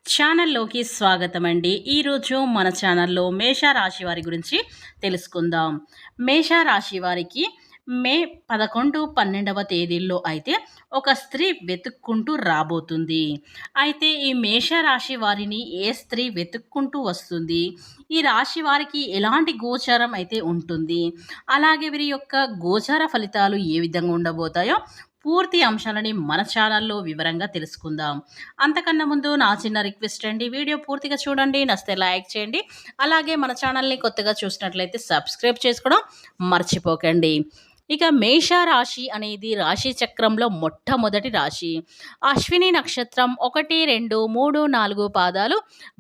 ఛానల్లోకి స్వాగతం అండి. ఈరోజు మన ఛానల్లో మేషరాశి వారి గురించి తెలుసుకుందాం. మేషరాశి వారికి మే 11, 12వ తేదీల్లో అయితే ఒక స్త్రీ వెతుక్కుంటూ రాబోతుంది. అయితే ఈ మేషరాశి వారిని ఏ స్త్రీ వెతుక్కుంటూ వస్తుంది? ఈ రాశి వారికి ఎలాంటి గోచారం అయితే ఉంటుంది? అలాగే వీరి యొక్క గోచార ఫలితాలు ఏ విధంగా ఉండబోతాయో పూర్తి అంశాలని మన ఛానల్లో వివరంగా తెలుసుకుందాం. అంతకన్నా ముందు నా చిన్న రిక్వెస్ట్ అండి, వీడియో పూర్తిగా చూడండి, నచ్చితే లైక్ చేయండి. అలాగే మన ఛానల్ని కొత్తగా చూసినట్లయితే సబ్స్క్రైబ్ చేసుకోవడం మర్చిపోకండి. ఇక మేషరాశి అనేది రాశి చక్రంలో మొట్టమొదటి రాశి. అశ్విని నక్షత్రం 1, 2, 3, 4 పాదాలు,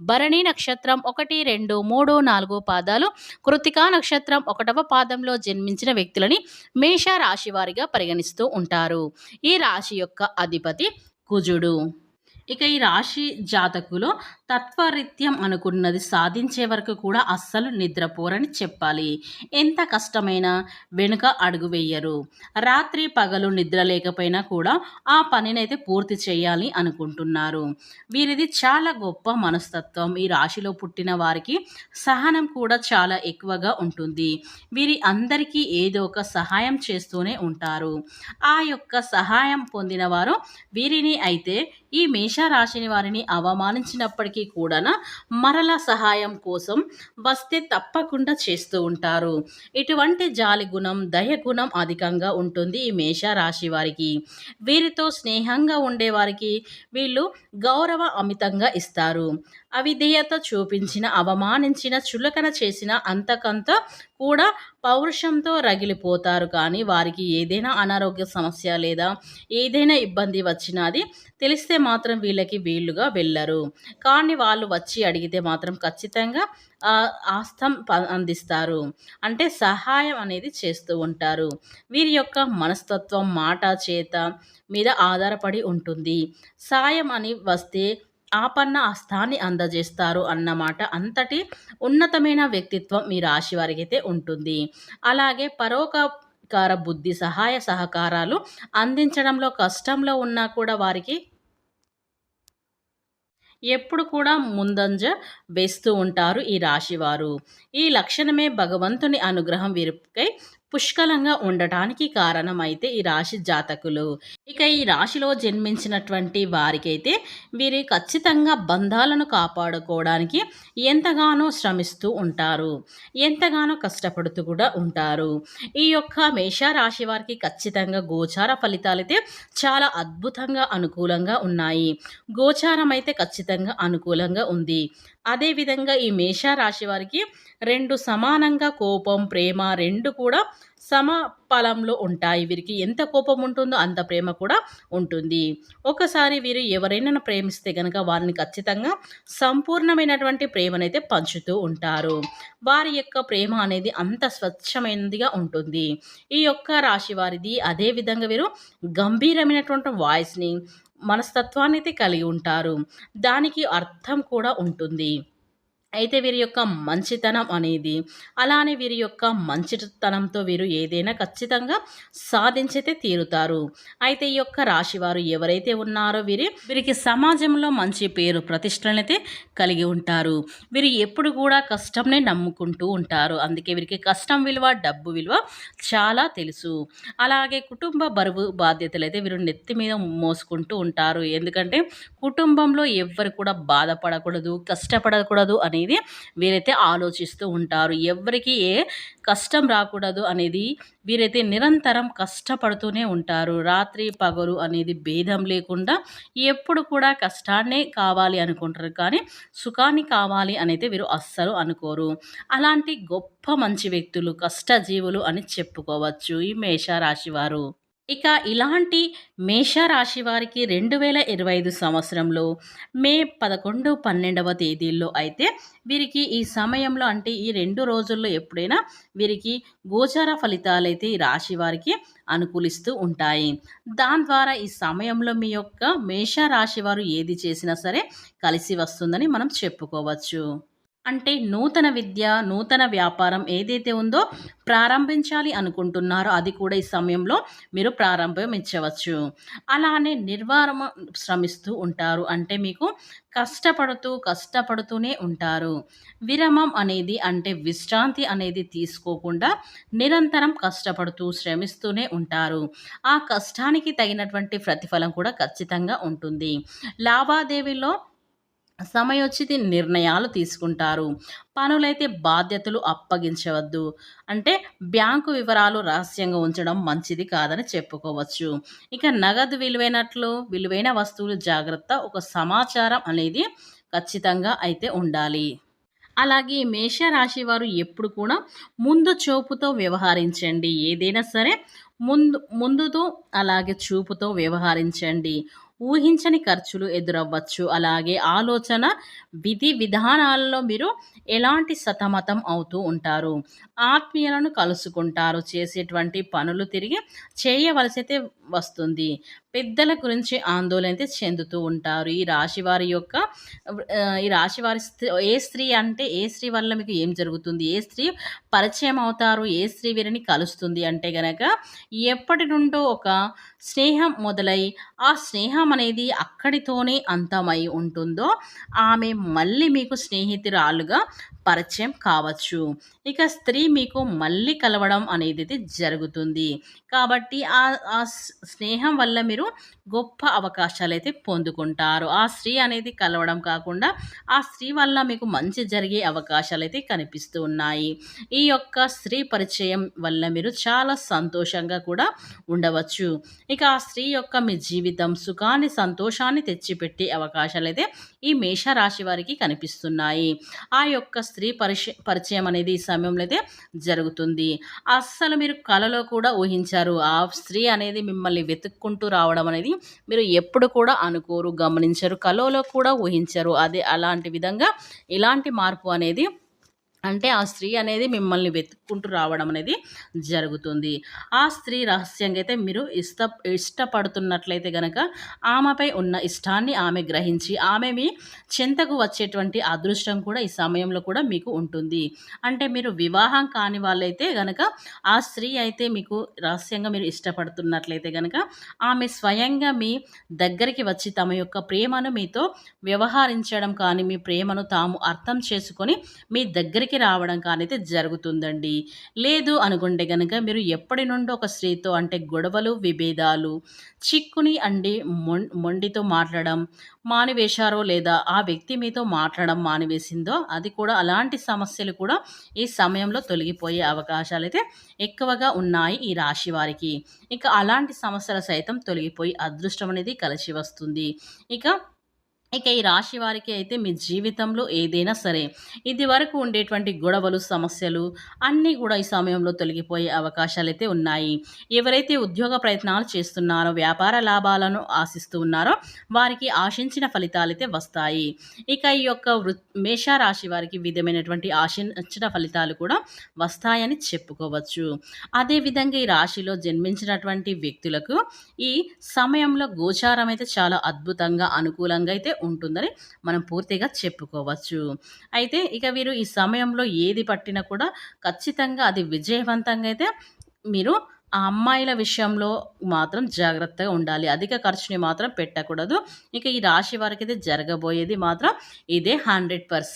భరణి నక్షత్రం 1, 2, 3, 4 పాదాలు, కృతికా నక్షత్రం 1వ పాదంలో జన్మించిన వ్యక్తులని మేషరాశి వారిగా పరిగణిస్తూ ఉంటారు. ఈ రాశి యొక్క అధిపతి కుజుడు. ఇక ఈ రాశి జాతకులో తత్వరీత్యం అనుకున్నది సాధించే వరకు కూడా అస్సలు నిద్రపోరని చెప్పాలి. ఎంత కష్టమైనా వెనుక అడుగు వేయరు. రాత్రి పగలు నిద్ర లేకపోయినా కూడా ఆ పనినైతే పూర్తి చేయాలి అనుకుంటున్నారు. వీరిది చాలా గొప్ప మనస్తత్వం. ఈ రాశిలో పుట్టిన వారికి సహనం కూడా చాలా ఎక్కువగా ఉంటుంది. వీరి అందరికీ ఏదో ఒక సహాయం చేస్తూనే ఉంటారు. ఆ యొక్క సహాయం పొందిన వారు వీరిని అయితే ఈ మేషరాశిని వారిని అవమానించినప్పటికీ కూడా మరల సహాయం కోసం వస్తే తప్పకుండా చేస్తూ ఉంటారు. ఇటువంటి జాలి గుణం, దయ గుణం అధికంగా ఉంటుంది ఈ మేషరాశి వారికి. వీరితో స్నేహంగా ఉండేవారికి వీళ్ళు గౌరవ అమితంగా ఇస్తారు. అవిధేయత చూపించిన, అవమానించిన, చులకన చేసిన అంతకంత కూడా పౌరుషంతో రగిలిపోతారు. కానీ వారికి ఏదైనా అనారోగ్య సమస్య లేదా ఏదైనా ఇబ్బంది వచ్చినది తెలిస్తే మాత్రం వీళ్ళుగా వెళ్ళరు. కానీ వాళ్ళు వచ్చి అడిగితే మాత్రం ఖచ్చితంగా అందిస్తారు. అంటే సహాయం అనేది చేస్తూ ఉంటారు. వీరి యొక్క మనస్తత్వం మాట చేత మీద ఆధారపడి ఉంటుంది. సాయం అని వస్తే ఆపన్న హస్తాన్ని అందజేస్తారు అన్నమాట. అంతటి ఉన్నతమైన వ్యక్తిత్వం మీ రాశి వారికి అయితే ఉంటుంది. అలాగే పరోపకార బుద్ధి, సహాయ సహకారాలు అందించడంలో కష్టంలో ఉన్నా కూడా వారికి ఎప్పుడు కూడా ముందంజ వేస్తూ ఉంటారు ఈ రాశివారు. ఈ లక్షణమే భగవంతుని అనుగ్రహం వీరిపై పుష్కలంగా ఉండటానికి కారణమైతే ఈ రాశి జాతకులు. ఇక ఈ రాశిలో జన్మించినటువంటి వారికైతే వీరి ఖచ్చితంగా బంధాలను కాపాడుకోవడానికి ఎంతగానో శ్రమిస్తూ ఉంటారు. ఎంతగానో కష్టపడుతూ కూడా ఉంటారు. ఈ యొక్క మేషరాశి వారికి ఖచ్చితంగా గోచార ఫలితాలైతే చాలా అద్భుతంగా అనుకూలంగా ఉన్నాయి. గోచారం అయితే ఖచ్చితంగా అనుకూలంగా ఉంది. అదేవిధంగా ఈ మేషరాశి వారికి 2 సమానంగా కోపం, ప్రేమ 2 కూడా సమఫలంలో ఉంటాయి. వీరికి ఎంత కోపం ఉంటుందో అంత ప్రేమ కూడా ఉంటుంది. ఒకసారి వీరు ఎవరైనా ప్రేమిస్తే గనక వారిని ఖచ్చితంగా సంపూర్ణమైనటువంటి ప్రేమనైతే పంచుతూ ఉంటారు. వారి యొక్క ప్రేమ అనేది అంత స్వచ్ఛమైనదిగా ఉంటుంది. ఈ యొక్క రాశి వారిది. అదేవిధంగా వీరు గంభీరమైనటువంటి వాయిస్ని, మనస్తత్వాన్ని అయితే కలిగి ఉంటారు. దానికి అర్థం కూడా ఉంటుంది. అయితే వీరి యొక్క మంచితనం అనేది, అలానే వీరి యొక్క మంచితనంతో వీరు ఏదైనా ఖచ్చితంగా సాధించితే తీరుతారు. అయితే ఈ యొక్క రాశివారు ఎవరైతే ఉన్నారో వీరికి సమాజంలో మంచి పేరు ప్రతిష్టలనైతే కలిగి ఉంటారు. వీరు ఎప్పుడు కూడా కష్టంనే నమ్ముకుంటూ ఉంటారు. అందుకే వీరికి కష్టం విలువ, డబ్బు విలువ చాలా తెలుసు. అలాగే కుటుంబ బరువు బాధ్యతలు అయితే వీరు నెత్తి మీద మోసుకుంటూ ఉంటారు. ఎందుకంటే కుటుంబంలో ఎవ్వరు కూడా బాధపడకూడదు, కష్టపడకూడదు అనేది వీరైతే ఆలోచిస్తూ ఉంటారు. ఎవరికి ఏ కష్టం రాకూడదు అనేది వీరైతే నిరంతరం కష్టపడుతూనే ఉంటారు. రాత్రి పగలు అనేది భేదం లేకుండా ఎప్పుడు కూడా కష్టాన్నే కావాలి అనుకుంటారు. కానీ సుఖాన్ని కావాలి అనేది వీరు అస్సలు అనుకోరు. అలాంటి గొప్ప మంచి వ్యక్తులు, కష్టజీవులు అని చెప్పుకోవచ్చు ఈ మేషరాశి వారు. ఇక ఇలాంటి మేషరాశి వారికి 2025 సంవత్సరంలో మే 11, 12వ తేదీల్లో అయితే వీరికి ఈ సమయంలో అంటే ఈ 2 రోజుల్లో ఎప్పుడైనా వీరికి గోచార ఫలితాలైతే ఈ రాశి వారికి అనుకూలిస్తూ ఉంటాయి. దాని ద్వారా ఈ సమయంలో మీ యొక్క మేషరాశి వారు ఏది చేసినా సరే కలిసి వస్తుందని మనం చెప్పుకోవచ్చు. అంటే నూతన విద్య, నూతన వ్యాపారం ఏదైతే ఉందో ప్రారంభించాలి అనుకుంటున్నారో అది కూడా ఈ సమయంలో మీరు ప్రారంభించవచ్చు. అలానే నిర్వారమ శ్రమిస్తూ ఉంటారు. అంటే మీకు కష్టపడుతూనే ఉంటారు. విరమం అనేది అంటే విశ్రాంతి అనేది తీసుకోకుండా నిరంతరం కష్టపడుతూ శ్రమిస్తూనే ఉంటారు. ఆ కష్టానికి తగినటువంటి ప్రతిఫలం కూడా ఖచ్చితంగా ఉంటుంది. లావాదేవీలో సమయోచిత నిర్ణయాలు తీసుకుంటారు. పనులైతే బాధ్యతలు అప్పగించవద్దు. అంటే బ్యాంకు వివరాలు రహస్యంగా ఉంచడం మంచిది కాదని చెప్పుకోవచ్చు. ఇక నగదు విలువైన వస్తువులు జాగ్రత్త. ఒక సమాచారం అనేది ఖచ్చితంగా అయితే ఉండాలి. అలాగే మేషరాశి వారు ఎప్పుడు కూడా ముందు చూపుతో వ్యవహరించండి. ఏదైనా సరే ముందుతో అలాగే చూపుతో వ్యవహరించండి. ఊహించని ఖర్చులు ఎదురవ్వచ్చు. అలాగే ఆలోచన విధానాల్లో మీరు ఎలాంటి సతమతం అవుతూ ఉంటారు. ఆత్మీయులను కలుసుకుంటారు. చేసేటువంటి పనులు తిరిగి చేయవలసైతే వస్తుంది. పెద్దల గురించి ఆందోళన అయితే చెందుతూ ఉంటారు. ఈ రాశి వారి ఏ స్త్రీ వల్ల మీకు ఏం జరుగుతుంది? ఏ స్త్రీ పరిచయం అవుతారు? ఏ స్త్రీ వీరిని కలుస్తుంది అంటే గనక ఎప్పటి నుండో ఒక స్నేహం మొదలై ఆ స్నేహం అనేది అక్కడితోనే అంతమై ఉంటుందో ఆమె మళ్ళీ మీకు స్నేహితురాలుగా పరిచయం కావచ్చు. ఇక స్త్రీ మీకు మళ్ళీ కలవడం అనేది జరుగుతుంది. కాబట్టి ఆ స్నేహం వల్ల మీరు గొప్ప అవకాశాలైతే పొందుకుంటారు. ఆ స్త్రీ అనేది కలవడం కాకుండా ఆ స్త్రీ వల్ల మీకు మంచి జరిగే అవకాశాలైతే కనిపిస్తూ ఉన్నాయి. ఈ యొక్క స్త్రీ పరిచయం వల్ల మీరు చాలా సంతోషంగా కూడా ఉండవచ్చు. ఇక ఆ స్త్రీ యొక్క మీ జీవితం సుఖాన్ని, సంతోషాన్ని తెచ్చిపెట్టే అవకాశాలైతే ఈ మేషరాశి వారికి కనిపిస్తున్నాయి. ఆ యొక్క స్త్రీ పరిచయం అనేది ఈ సమయంలో అయితే జరుగుతుంది. అస్సలు మీరు కలలో కూడా ఊహించారు. ఆ స్త్రీ అనేది మిమ్మల్ని వెతుక్కుంటూ రావడం అనేది మీరు ఎప్పుడు కూడా అనుకోరు, గమనించరు. కలలో కూడా ఊహించరు. అదే అలాంటి విధంగా ఇలాంటి మార్పు అనేది అంటే ఆ స్త్రీ అనేది మిమ్మల్ని వెతుక్కుంటూ రావడం అనేది జరుగుతుంది. ఆ స్త్రీ రహస్యంగా అయితే మీరు ఇష్టపడుతున్నట్లయితే గనక ఆమెపై ఉన్న ఇష్టాన్ని ఆమె గ్రహించి ఆమె మీ చెంతకు వచ్చేటువంటి అదృష్టం కూడా ఈ సమయంలో కూడా మీకు ఉంటుంది. అంటే మీరు వివాహం కాని వాళ్ళైతే గనక ఆ స్త్రీ అయితే మీకు రహస్యంగా మీరు ఇష్టపడుతున్నట్లయితే గనక ఆమె స్వయంగా మీ దగ్గరికి వచ్చి తమ యొక్క ప్రేమను మీతో వ్యవహరించడం కానీ, మీ ప్రేమను తాము అర్థం చేసుకొని మీ దగ్గరికి రావడం కానైతే జరుగుతుందండి. లేదు అనుకుంటే గనక మీరు ఎప్పటి నుండో ఒక స్త్రీతో అంటే గొడవలు, విభేదాలు, చిక్కుని అండి మొండితో మాట్లాడడం మానివేశారో లేదా ఆ వ్యక్తి మీతో మాట్లాడడం మానివేసిందో అది కూడా అలాంటి సమస్యలు కూడా ఈ సమయంలో తొలగిపోయే అవకాశాలైతే ఎక్కువగా ఉన్నాయి ఈ రాశి వారికి. ఇక అలాంటి సమస్యలు సైతం తొలగిపోయి అదృష్టం అనేది కలిసి వస్తుంది. ఇక ఇక ఈ రాశి వారికి అయితే మీ జీవితంలో ఏదైనా సరే ఇదివరకు ఉండేటువంటి గొడవలు, సమస్యలు అన్నీ కూడా ఈ సమయంలో తొలగిపోయే అవకాశాలైతే ఉన్నాయి. ఎవరైతే ఉద్యోగ ప్రయత్నాలు చేస్తున్నారో, వ్యాపార లాభాలను ఆశిస్తూ ఉన్నారో వారికి ఆశించిన ఫలితాలైతే వస్తాయి. ఇక ఈ యొక్క మేషరాశి వారికి విధమైనటువంటి ఆశించిన ఫలితాలు కూడా వస్తాయని చెప్పుకోవచ్చు. అదేవిధంగా ఈ రాశిలో జన్మించినటువంటి వ్యక్తులకు ఈ సమయంలో గోచారం అయితే చాలా అద్భుతంగా, అనుకూలంగా అయితే ఉంటుందని మనం పూర్తిగా చెప్పుకోవచ్చు. అయితే ఇక వీరు ఈ సమయంలో ఏది పట్టినా కూడా ఖచ్చితంగా అది విజయవంతంగా అయితే మీరు ఆ అమ్మాయిల విషయంలో మాత్రం జాగ్రత్తగా ఉండాలి. అధిక ఖర్చుని మాత్రం పెట్టకూడదు. ఇక ఈ రాశి వారికైతే జరగబోయేది మాత్రం ఇదే 100%.